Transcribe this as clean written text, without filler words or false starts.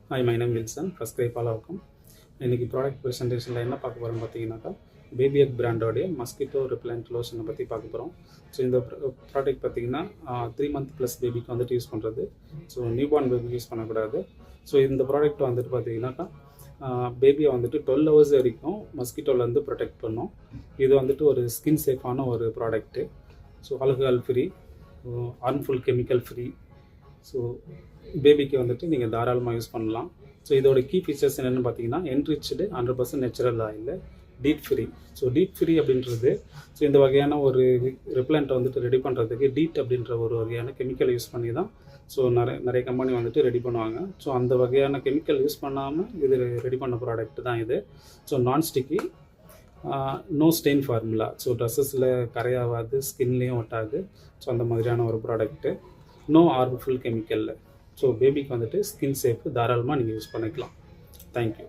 Hi, my name is Wilson. First கிரை பாலாவுக்கும் இன்றைக்கி product ப்ரெசன்டேஷனில் என்ன பார்க்க போகிறோம்னு பார்த்தீங்கன்னாக்கா பேபி எக் பிராண்டோடைய மஸ்கிட்டோ ரிப்லண்ட் லோஷனை பற்றி பார்க்க போகிறோம். ஸோ இந்த ப்ராடக்ட் பார்த்தீங்கன்னா 3 month ப்ளஸ் பேபிக்கு வந்துட்டு யூஸ் பண்ணுறது. ஸோ நியூ பார்ன் பேபிக்கு யூஸ் பண்ணக்கூடாது. ஸோ இந்த ப்ராடக்ட் வந்துட்டு பார்த்தீங்கன்னாக்கா பேபியை வந்துட்டு 12 hours வரைக்கும் மஸ்கிட்டோலேருந்து ப்ரொடெக்ட் பண்ணும். இது வந்துட்டு ஒரு ஸ்கின் சேஃபான ஒரு product. So alcohol free, harmful chemical free. So பேபிக்கு வந்துட்டு நீங்கள் தாராளமாக யூஸ் பண்ணலாம். ஸோ இதோட கீ ஃபீச்சர்ஸ் என்னென்னு பார்த்தீங்கன்னா என்ரிச்டு 100% நேச்சுரல் ஆயில், டீட் ஃப்ரீ. ஸோ டீட் ஃப்ரீ அப்படின்றது ஸோ இந்த வகையான ஒரு ரிப்லண்ட்டை வந்துட்டு ரெடி பண்ணுறதுக்கு டீட் அப்படின்ற ஒரு வகையான கெமிக்கல் யூஸ் பண்ணி தான் ஸோ நிறைய கம்பெனி வந்துட்டு ரெடி பண்ணுவாங்க. ஸோ அந்த வகையான கெமிக்கல் யூஸ் பண்ணாமல் இது ரெடி பண்ண ப்ராடக்ட் தான் இது. So nonsticky, no stain formula. So ட்ரெஸ்ஸஸில் கரையாகாது, ஸ்கின்லேயும் ஒட்டாது. ஸோ அந்த மாதிரியான ஒரு product. No harmful chemical. So பேபிக்கு வந்துட்டு ஸ்கின் சேஃப், தாராளமாக நீங்கள் யூஸ் பண்ணிக்கலாம். தேங்க்யூ.